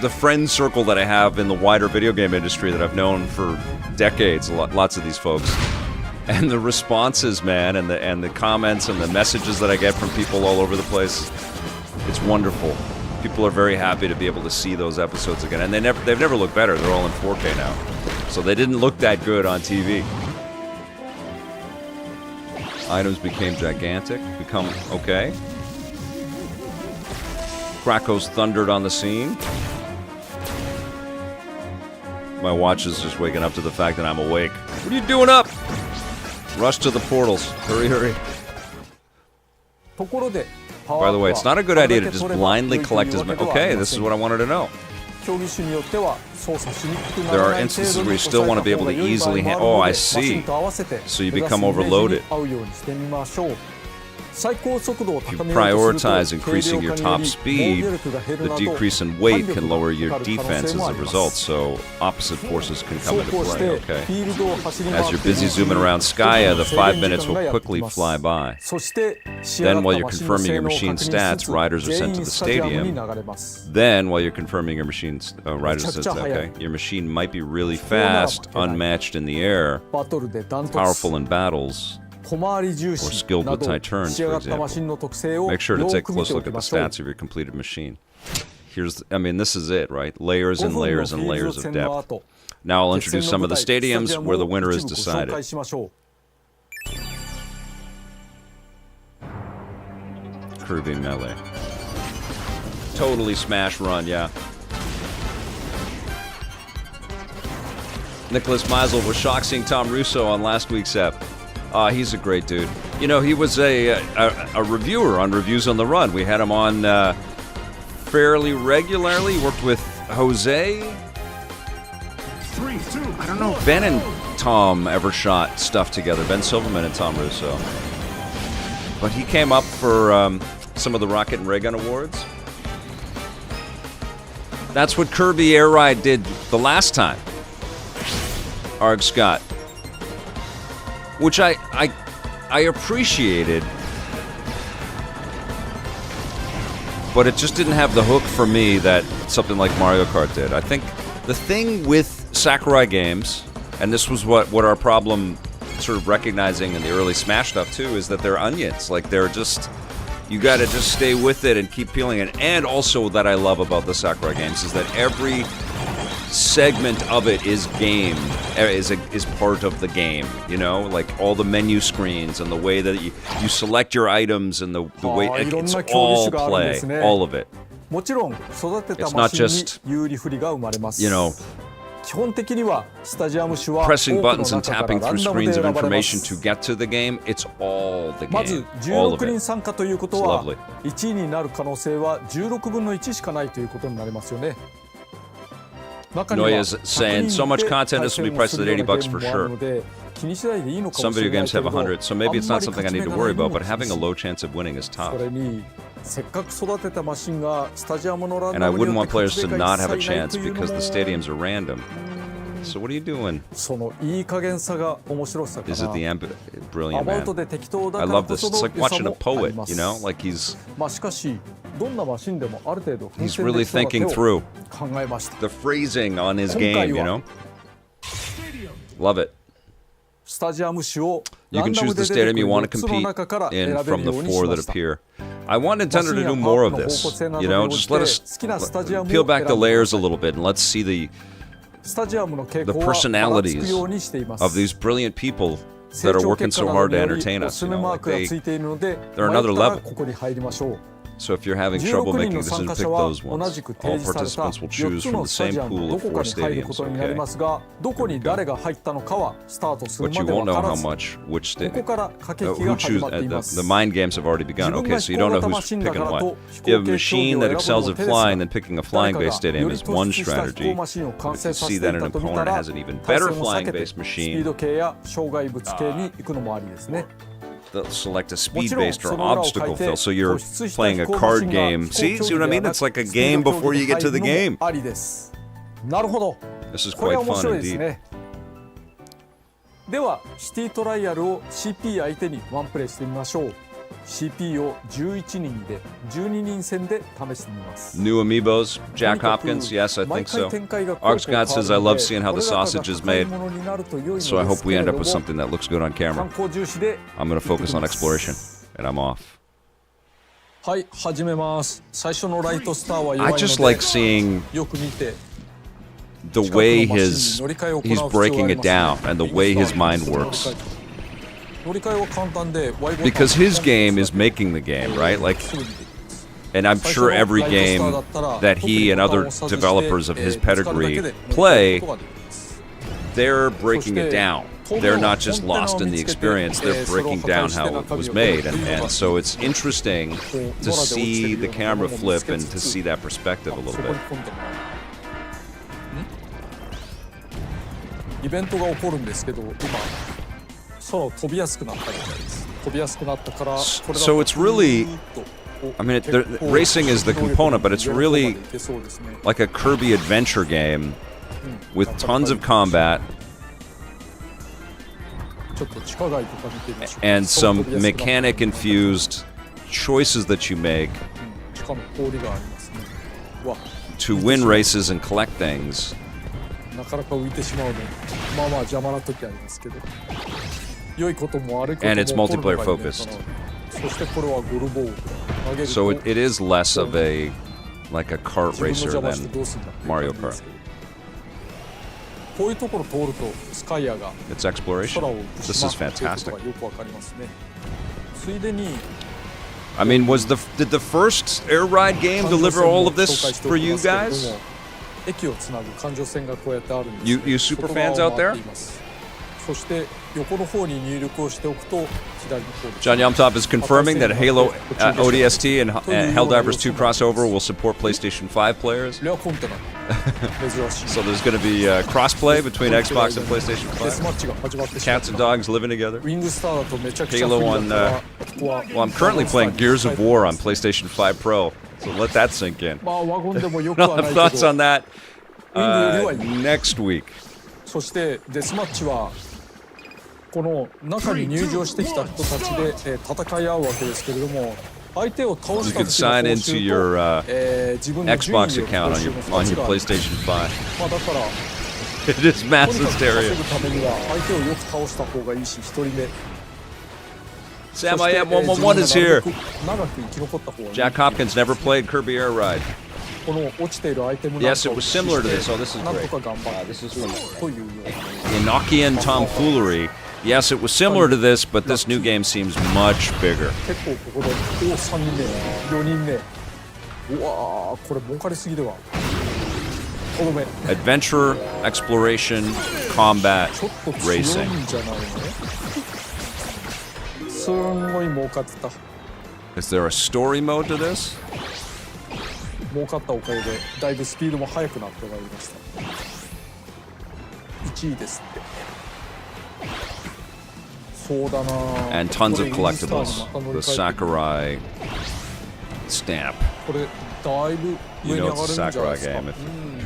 the friend circle that I have in the wider video game industry that I've known for decades. Lots of these folks. And the responses, man, and the comments and the messages that I get from people all over the place. It's wonderful. People are very happy to be able to see those episodes again, and they've never looked better. They're all in 4K now, so they didn't look that good on TV. Items became gigantic. Become okay. Krakos thundered on the scene. My watch is just waking up to the fact that I'm awake. What are you doing up? Rush to the portals. Hurry, hurry. ところで By the way, it's not a good idea to just blindly collect as many. Okay, this is what I wanted to know. 競技種によっては操作しにくくな There ら are ない instances 程度 where に you still want to be able to 抑えた方が良い easily 場合 hand. も Oh, あ I るのでマシ see. ンと合わせて So you 目指 become すイメージに overloaded. 合うようにしてみましょう。最高速度を If you 高めようとする prioritize と increasing 軽 your 量化 top により speed, 防御力が減る the など decrease in weight 反力 can が lower か your かる可能 defense 性 as もあ a りま result. す。 So opposite forces can 走 come into 行し play. て Okay. フィールドを走り回 As って you're busy いるうちに zooming around Skya, the 制 5 minutes 限時間が will やってき quickly ます。 fly by. そして仕上 Then, が while っ you're たマシンの confirming 性 your 能を machine 確認し stats, つつ riders are 全 sent 員 to the スタジアムに stadium. 流れます。 Then, while you're confirming your machine's riders, Cha-cha okay, hayai. your machine might be really Full fast, number. unmatched in the air, バトルでダントツ powerful in battles. 小回り重 or 視 skilled な with ど tight turns, 仕上 for がったマシン example. の特性を Make sure to よ take く a 見 close てお look き at the ましょう。 stats of your completed machine. I mean, this is it, right? Layers 5 and 分の layers フ and ィールド layers of 戦の depth. 後 Now I'll 決戦 introduce の some 舞 of the 台スタジ stadiums アム where the を winner is 一部ご紹介 decided. しましょう。Kirby Melee. Totally Smash Run, yeah. Nicholas Meisel was shocked seeing Tom Russo on last week's ep. He's a great dude. You know, he was a reviewer on Reviews on the Run. We had him on fairly regularly. He worked with Jose. 3, 2, I don't know if Ben and Tom ever shot stuff together. Ben Silverman and Tom Russo. But he came up for some of the Rocket and Ray Gun Awards. That's what Kirby Air Ride did the last time. Arg Scott. Which I appreciated. But it just didn't have the hook for me that something like Mario Kart did. I think the thing with Sakurai games, and this was what our problem sort of recognizing in the early Smash stuff too, is that they're onions. Like they're just, you gotta just stay with it and keep peeling it. And also that I love about the Sakurai games is that every segment of it is game, is part of the game, you know? Like all the menu screens and the way that you select your items and the way, it's all play, all of it. It's not just, you know, pressing buttons and tapping through screens of information to get to the game. It's all the game. All of it. It's lovely. Noya's saying, so much content, this will be priced at $80 for sure. Some video games have 100, so maybe it's not something I need to worry about, but having a low chance of winning is tough. And I wouldn't want players to not have a chance because the stadiums are random. So what are you doing? Is it the brilliant man? I love this. It's like watching a poet, you know? Like he's really thinking through the phrasing on his game, you know? Love it. You can choose the stadium you want to compete in from the 4 that appear. I want Nintendo to do more of this, you know? Just let us peel back the layers a little bit and let's see the personalities of these brilliant people that are working so hard to entertain us. You know? Like they're another level. So if you're having trouble making a decision, pick those ones. All participants will choose from the same pool of 4 stadiums, okay? But you won't know how much, which stadium. Who choose? The mind games have already begun. Okay, so you don't know who's picking what. If you have a machine that excels at flying, then picking a flying-based stadium is one strategy. If you see that an opponent has an even better flying-based machine, they'll select a speed-based or obstacle fill. So you're playing a card game. See what I mean? It's like a game before you get to the game. This is quite fun indeed. ではシティトライアルを CP 相手にワンプレイしてみましょう。CP を11人で12人戦で試してみます。 New amiibos, Jack Hopkins, yes, I think so. Arg Scott says, I love seeing how the sausage is made, so I hope we end up with something that looks good on camera. I'm going to focus on exploration, and I'm off. はい、始めます。最初のライトスターは弱いので、 I just like seeing よく見て the way he's breaking it down and the way his mind works. Because his game is making the game, right? Like, and I'm sure every game that he and other developers of his pedigree play, they're breaking it down. They're not just lost in the experience, they're breaking down how it was made. And so it's interesting to see the camera flip and to see that perspective a little bit. イベントが起こるんですけど、今空を飛びやすくなったみたいです。飛びやすくなったから、So it's really, I mean, racing is the component, but it's really like a Kirby adventure game with tons of combat and some mechanic-infused choices that you make to win races and collect things. なかなか浮いてしまうので、まあまあ邪魔な時ありますけど、良いことも悪いことも And it's multiplayer focused. そしてこれはゴルボール投げると So it is less of a like a kart racer than Mario Kart. こういうところ通るとスカイアが It's exploration. 空を This is fantastic. よくわかりますね。ついでに I mean, did the first Air Ride game deliver all of this for you guys? 駅をつなぐ環状線がこうやってあるんです。 You super fans out there? そして横の方に入力をしておくと左の方で John Yomtop is confirming that Halo ODST and Helldivers 2 crossover will support PlayStation 5 players. レアコンテナ珍しい So there's going to be crossplay between Xbox and PlayStation デスマ 5. ッチが始まってしまっ Cats た and dogs living together. ウィングスターだとめちゃくちゃ Halo 不利 on だからここは Well, I'm currently playing Gears of War on PlayStation 5 Pro, so let that sink in. まあワゴンでもよくは I'll な have いけ thoughts ど on that ウィングよりはいい next week. そしてデスマッチはこの中に入場してきた人たちで、戦い合うわけですけれども相手を倒した You can 時の sign 報 into 酬 your と、自分の順位 Xbox を account 報酬 on の your 2つがある PlayStation 5. まあだから It is と mass にかく hysteria. 稼ぐためには相手をよく倒した方がいいし1人目 Sam, そ I して am 111 is 自分 here. が長く生き残った方がいい Jack Hopkins never played Kirby Air Ride. この落ちているアイテム Yes, なんか it を was similar to this. Oh, this is なん great. とか頑張って This is from というような Enochian tomfoolery. Yes, it was similar to this, but this new game seems much bigger. 結構ここで3人目4人目うわーこれ儲かりすぎではとどめ Adventure, exploration, combat, ちょっと強い racing. んじゃないのすんごい儲かってた Is there a story mode to this? 儲かったおかげでだいぶスピードも速くなってまいりました1位ですってそうだな And tons of これインスターに collectibles. また乗り The 換えてくる Sakurai stamp. これだいぶ You 上に know 上が it's る a んじゃない Sakurai ですか game if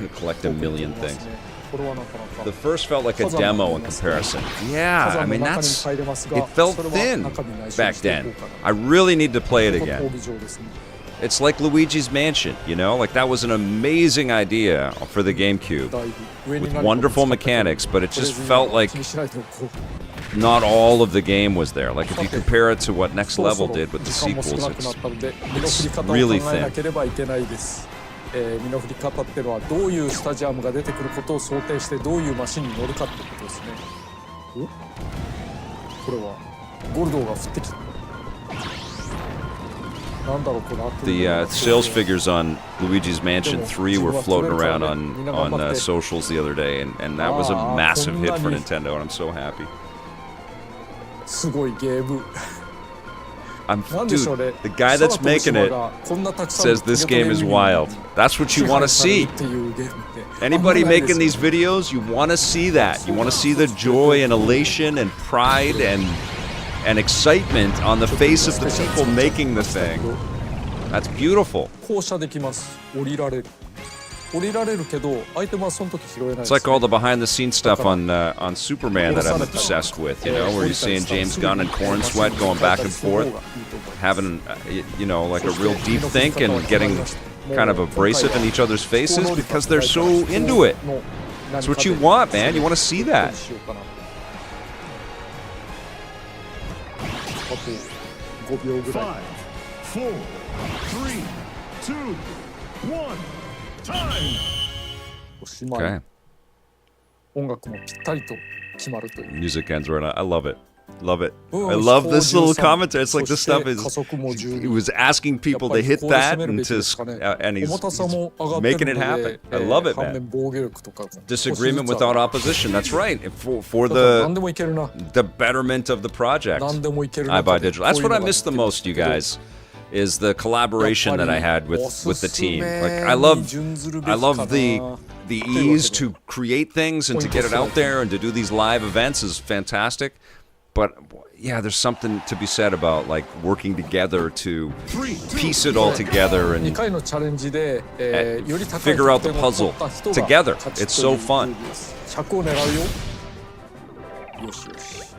you collect a million things. これはなかなか The first felt like a demo in comparison. Yeah, 火 I 山の mean 中に that's 入れます it が felt それは thin 中身内緒に back していこ then. うかな I really need to play it ここ again. 闘技場ですね It's like Luigi's Mansion, you know? Like that was an amazing idea for the GameCube だいぶ上に with 何かぶつか wonderful ったけど mechanics, but it とりあえ just ず felt like 気にしないでおこう not all of the game was there. Like if you compare it to what Next そろそ Level ろ did with the 時間も少 sequels, なくな it's ったので身の振り方を考 really え thin. なければいけないです、身の振り方っていうのはどういうスタジアムが出てくることを想定してどういうマシンに乗るかってことですねおこれはゴルドーが降ってきたなんだろうこれ the sales figures on Luigi's Mansion 3 were floating around on socials the other day, and that was a massive hit for Nintendo, and I'm so happy. すごいゲーム Dude, the guy that's making it says this game is wild. That's what you want to see. Anybody making these videos, you want to see that. You want to see the joy and elation and pride and excitement on the face of the people making the thing. That's beautiful. 降車できます降りられる降りられるけどアイテムはその時拾えないです It's like all the behind-the-scenes stuff on Superman that I'm obsessed with, you know, where you're seeing James Gunn and Corn Sweat going back and forth, having, you know, like a real deep think and getting kind of abrasive in each other's faces because they're so into it. That's what you want, man. You want to see that. あと5秒ぐらい 5, 4, 3, 2, 1. Time. おしまい Okay. 音楽もぴったりと決まるという Music ends right now. I love it. Love it. Oh, I love this little 13. commentary. It's like this stuff is. 加速も10 It was asking people to hit that and he's 重たさも上がってる making の it で happen. I love it, 反 man. 面防御力とか Disagreement without opposition. That's right. For 何 the でもいけるな the betterment of the project. 何でもいける I 中 buy で digital. That's こういう what I のが miss the most, you guys, is the collaboration that I had with the team. Like I お love すすめに準ずるべきかな I love the ease to create things and to get it out there and to do these live events is fantastic. But yeah, there's something to be said about like working together to piece it all together 2 and 回のチャレンジで、より高い figure out the 得点を puzzle 取った人が together. 勝ち It's とい so う fun. ルールです100を狙うよよしよし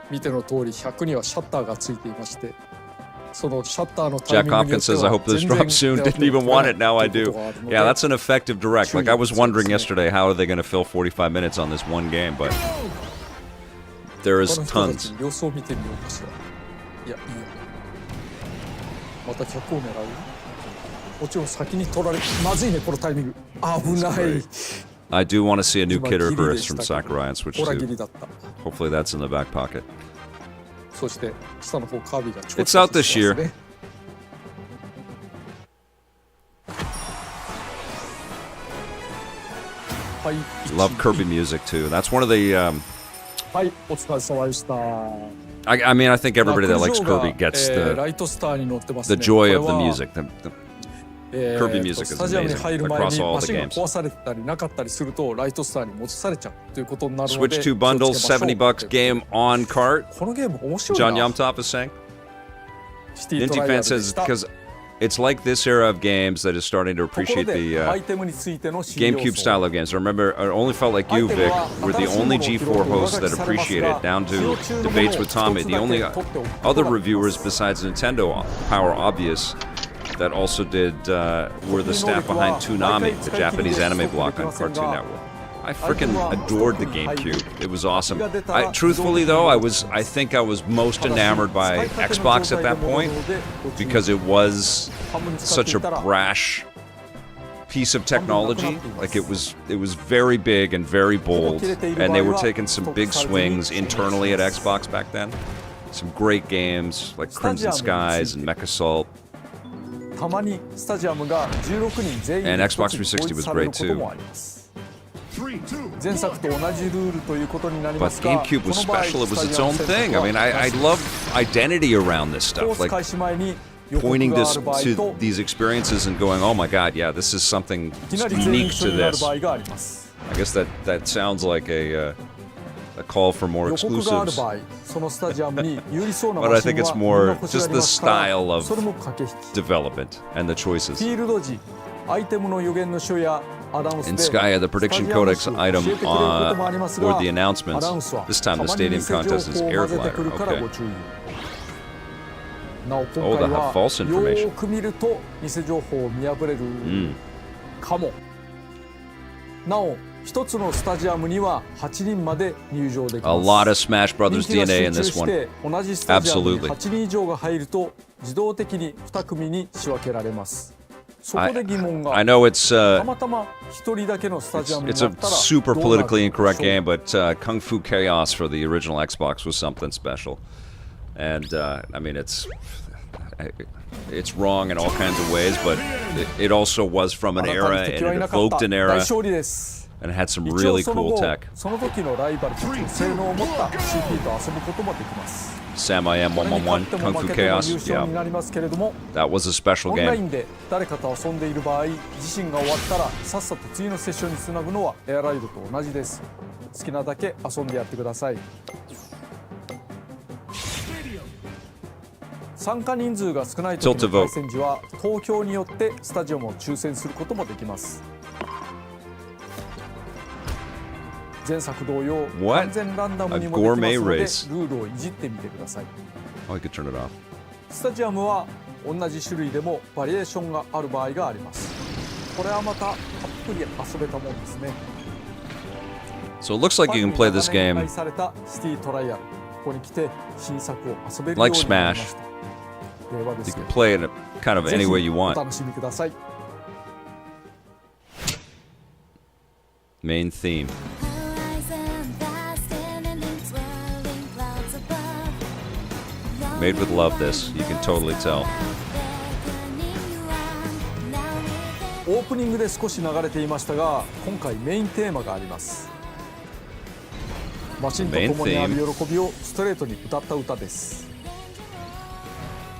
見ての通り100にはシャッターがついていましてそのシャッターのタイ Jack ミングによ Hopkins って says, I は hope this 全然 drops soon. 狙って Didn't even want it. Now I という do. ことがあるので Yeah, that's an effective direct. Like I was wondering Choose. yesterday, how are they going to fill 45 minutes on this one game? But there is 他の人たち tons. 様子を見てみようかしらいやいいよまた100を狙うもちろん先に取られまずいねこのタイミング危ない I do want to see a new 今 Kid ギリで Icarus した from けど Sakurai and Switch ほらギ 2. リだった Hopefully that's in the back pocket. そして下の方カービィがちょこ It's ちょ out こ this してますね はい Love Kirby music too. That's one of the. はいお疲れ様でした I mean, I think everybody that likes 落上が Kirby gets ラ the イトスターに乗ってます the ね joy of こ the れは music. Kirby music is スタジアムに amazing 入る前 across に all マ the シンが games. 壊されたりなかったりするとライトスターに持ちされちゃうということになるので Switch 2 bundles, 70 bucks, game on cart. このゲーム面白いな John Yomtop is saying. シティトラ Inti イア fan ルで says した because it's like this era of games that is starting to ところ appreciate で the アイテムについての新要素 GameCube style of games. I remember, I only felt like you, Vic, were the only G4 hosts that appreciate it, down to debates with Tommy. The only other reviewers besides Nintendo Power Obvious that also did were the staff behind Toonami, the Japanese anime block on Cartoon Network. I freaking adored the GameCube. It was awesome. Truthfully though, I think I was most enamored by Xbox at that point because it was such a brash piece of technology. Like it was very big and very bold, and they were taking some big swings internally at Xbox back then. Some great games like Crimson Skies and MechAssault. たまにスタジアムが16人全員で And 一つ Xbox に 360 was 統一される great こと too. もあります3, 2, 前作と同じルールということになり But ますが GameCube was この場合 special. It was スタ its ジア own ム選 thing. 択 I は mean, I love identity around this コー stuff. ス Like 開始前に予告 pointing があ this る場合 to と these experiences and going, oh my god, yeah, this is something いきなり全員 unique 一緒 to になる this. 場合があります I guess that sounds like a call for more 予告がある exclusives. 場合そのスタジアムに有利そうな But マ I シン think it's はみん more な欲しが just り the ますから style of それも駆け引き development and the choices. フィールド時アイテムの予言の書やアナウンス In で Skya, the prediction codex スタジアム item 数教えてくれることもありますが or the ア announcements. ナウンスは This time the たまに stadium 偽情報 contest is を air 混ぜてくる glider. から Okay. ご注意なお Oh, 今 they'll 回 have は false よ information. ーく見ると偽情報を見破れるかもなお一つのスタジアムには8人まで入場でき A ま lot す of Smash Brothers 人気が DNA in 集 this 中し one. て同じスタジアムに Absolutely. 8人以上が入ると自動的に2組に仕分けられますそこで疑問が I know it's たまたま1人だけのスタジアムに it's な a ったら super どうなる politically でしょう incorrect game, but Kung Fu Chaos for the original Xbox was something special. And I mean, it's wrong in all kinds of ways, but it also was from an あなた era に敵 and はい it なかった evoked an 大 era 勝利です and had some 一応 really その cool 後 tech. その時のライバルたちの性能を持った CP と遊ぶこともできます Samurai これに勝っ M111 ても Kung 負 Fu けても優 Chaos. 勝に Yeah, なりますけれども that was a special オンライ game. ンで誰かと遊んでいる場合自身が終わったらさっさと次のセッションにつなぐのはエアライドと同じです好きなだけ遊んでやってください参加人数が少ない時 Tilt to の vote. 対戦時は投票によってスタジアムを抽選することもできます前作同様 What? 完全ランダムにも A でき gourmet ますの race. でルールをいじってみてください Oh, I could turn it off. スタジアムは同じ種類でもバリエーションがある場合がありますこれはまたたっぷり遊べたもんですね So it looks like you can play this ファンに長年 game 愛されたシティトライアルここに来て新作を遊べるよう Like になりましたではで You す can ね play it kind of ぜ any way ひ you お want. 楽しみください Main theme. Made with love, this. You can totally tell. オープニングで少し流れていましたが今回メインテーマがありますマシンと共にある喜びをストレートに歌った歌です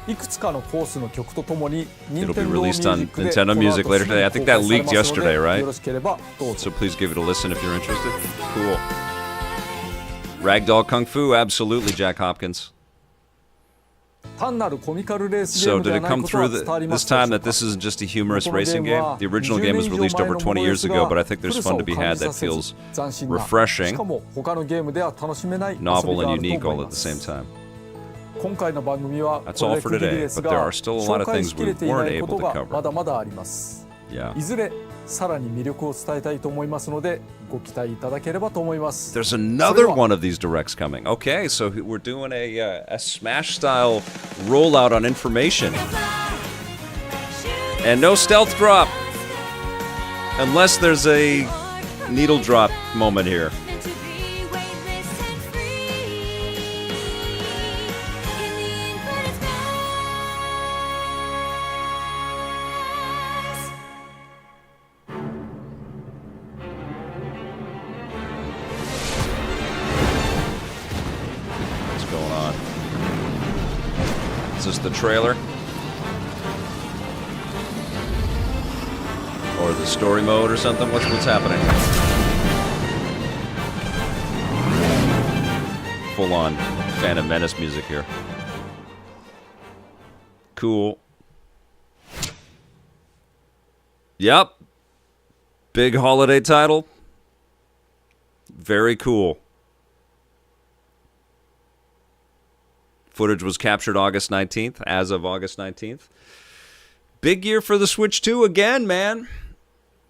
いくつかのコースの曲とともに It'll be Nintendo released on Music で Nintendo Music later today. I think that leaked 公開されますので yesterday, right? よろしければどうぞ So please give it a listen if you're interested. Cool. Ragdoll Kung Fu, absolutely, Jack Hopkins. 単なるコミカルレースゲー So ムで did は it ない come ことは through 伝わりま this すでしょ time う that か this isn't just a humorous racing game? The original game was released over 20 years ago, but I think there's fun to be had that feels refreshing, しかも他のゲームでは楽しめない遊び novel があ and ると unique 思い all ま at the す same time. 今回の番組はこ That's れ all で for 区切り today, です but there が are still a lot 紹 of 介 things しき we れてい weren't ないこ able と to が cover. まだまだあります Yeah. いずれさらに魅力を伝えたいと思いますのでご期待いただければと思います There's another one of these directs coming. Okay, so we're doing a Smash style rollout on information. And no stealth drop. Unless there's a needle drop moment here. Is this the trailer? Or the story mode or something? What's happening? Full on Phantom Menace music here. Cool. Yep. Big holiday title. Very cool. Footage was captured August 19th, as of August 19th. Big year for the Switch 2 again, man.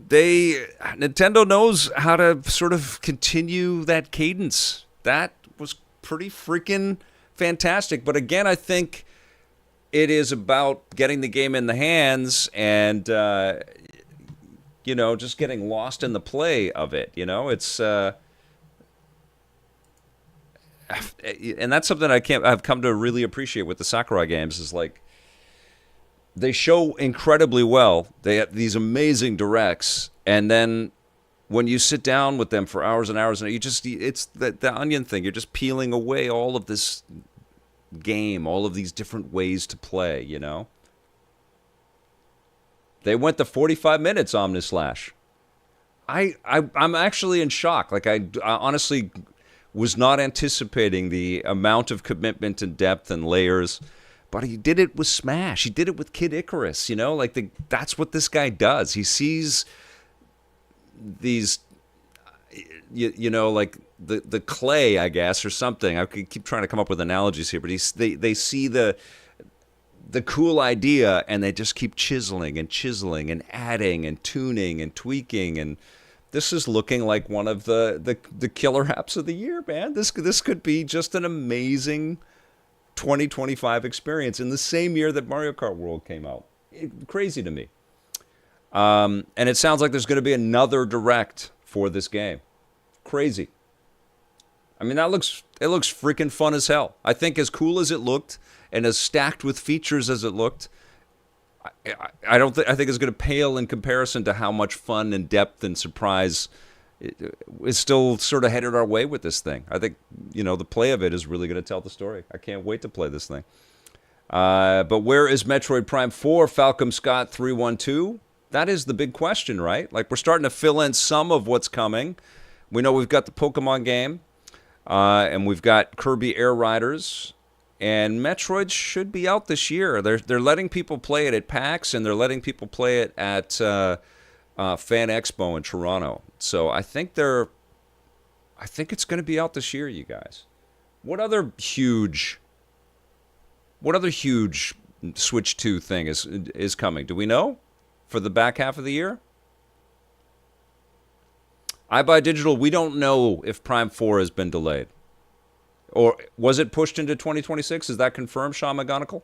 Nintendo knows how to sort of continue that cadence. That was pretty freaking fantastic. But again, I think it is about getting the game in the hands and, just getting lost in the play of it. It's... and that's something I've come to really appreciate with the Sakurai games is like they show incredibly well. They have these amazing directs, and then when you sit down with them for hours and hours, and it's the onion thing. You're just peeling away all of this game, all of these different ways to play. They went to 45 minutes. Omnislash. I'm actually in shock. Like I honestly was not anticipating the amount of commitment and depth and layers, but he did it with Smash. He did it with Kid Icarus, that's what this guy does. He sees these, like the clay, I guess, or something. I could keep trying to come up with analogies here, but they see the cool idea and they just keep chiseling and adding and tuning and tweaking, and this is looking like one of the killer apps of the year, man. This could be just an amazing 2025 experience in the same year that Mario Kart World came out. Crazy to me. And it sounds like there's going to be another direct for this game. Crazy. I mean, it looks freaking fun as hell. I think as cool as it looked and as stacked with features as it looked, I think it's going to pale in comparison to how much fun and depth and surprise is still sort of headed our way with this thing. I think, the play of it is really going to tell the story. I can't wait to play this thing. But where is Metroid Prime 4, Falcom Scott 312? That is the big question, right? Like, we're starting to fill in some of what's coming. We know we've got the Pokemon game, and we've got Kirby Air Riders. And Metroid should be out this year. They're letting people play it at PAX, and they're letting people play it at Fan Expo in Toronto. So I think it's going to be out this year, you guys. What other huge Switch 2 thing is coming? Do we know for the back half of the year? iBuyDigital, we don't know if Prime 4 has been delayed. Or was it pushed into 2026? Is that confirmed, Sean McGonigal?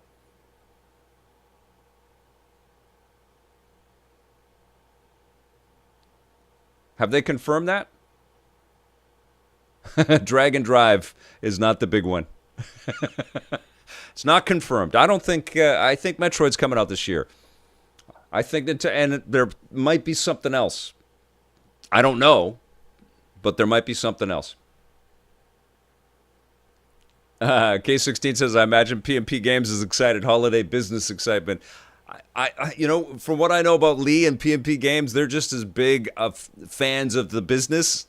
Have they confirmed that? Dragon Drive is not the big one. It's not confirmed. I think Metroid's coming out this year. I think and there might be something else. I don't know, but there might be something else. K16 says, I imagine PMP Games is excited. Holiday business excitement. I from what I know about Lee and PMP Games, they're just as big of fans of the business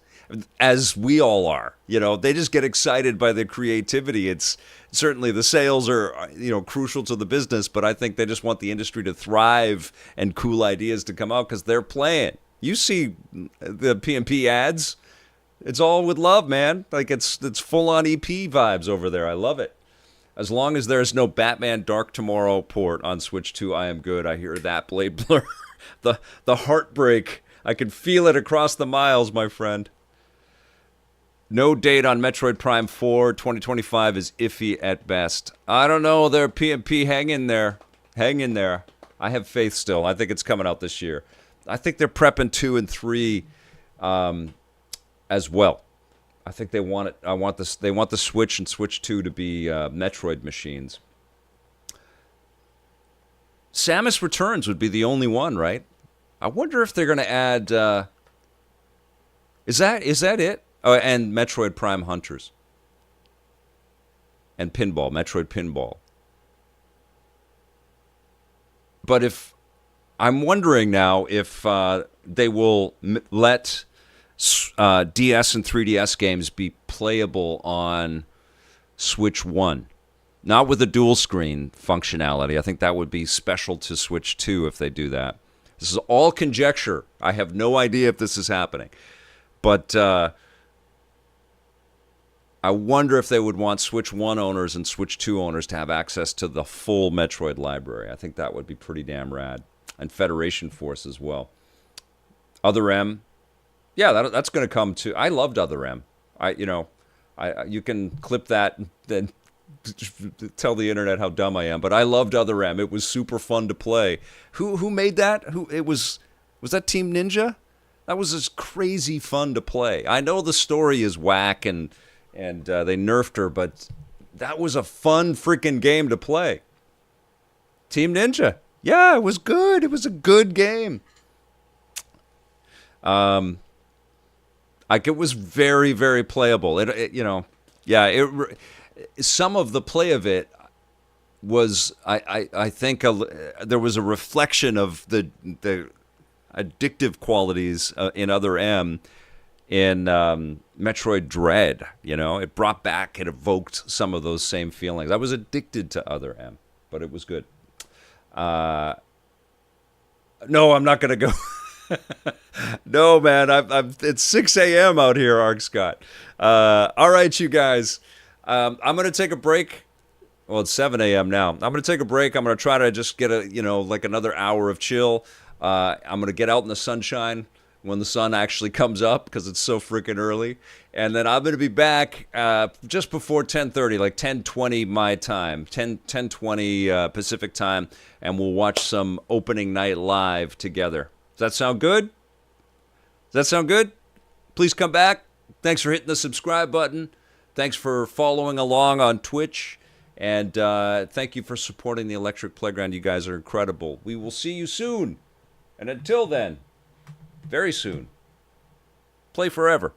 as we all are. They just get excited by the creativity. It's certainly the sales are, crucial to the business, but I think they just want the industry to thrive and cool ideas to come out because they're playing. You see the PMP ads. It's all with love, man. Like it's full-on EP vibes over there. I love it. As long as there's no Batman Dark Tomorrow port on Switch 2, I am good. I hear that blade blur. the heartbreak. I can feel it across the miles, my friend. No date on Metroid Prime 4. 2025 is iffy at best. I don't know. There, PMP, hang in there. Hang in there. I have faith still. I think it's coming out this year. I think they're prepping 2 and 3 as well. I think they want it. They want the Switch and Switch 2 to be Metroid machines. Samus Returns would be the only one, right? I wonder if they're going to add. Is that it? Oh, and Metroid Prime Hunters. And Pinball, Metroid Pinball. But if I'm wondering now if they will let DS and 3DS games be playable on Switch 1. Not with the dual screen functionality. I think that would be special to Switch 2 if they do that. This is all conjecture. I have no idea if this is happening. But I wonder if they would want Switch 1 owners and Switch 2 owners to have access to the full Metroid library. I think that would be pretty damn rad. And Federation Force as well. Other M. Yeah, that's going to come too. I loved Other M. You can clip that and then tell the internet how dumb I am, but I loved Other M. It was super fun to play. Who made that? Was that Team Ninja? That was just crazy fun to play. I know the story is whack and they nerfed her, but that was a fun freaking game to play. Team Ninja. Yeah, it was good. It was a good game. It was very, very playable. Some of the play of it was, I think, there was a reflection of the addictive qualities in Other M in Metroid Dread. It brought back, it evoked some of those same feelings. I was addicted to Other M, but it was good. No, I'm not going to go. No, man, it's 6 a.m. out here, Arc Scott. All right, you guys. I'm going to take a break. Well, it's 7 a.m. now. I'm going to take a break. I'm going to try to just get another hour of chill. I'm going to get out in the sunshine when the sun actually comes up because it's so freaking early. And then I'm going to be back just before 10:30, like 10:20 my time, 10:20 Pacific time, and we'll watch some opening night live together. Does that sound good? Please come back. Thanks for hitting the subscribe button. Thanks for following along on Twitch. And thank you for supporting the Electric Playground. You guys are incredible. We will see you soon. And until then, very soon, play forever.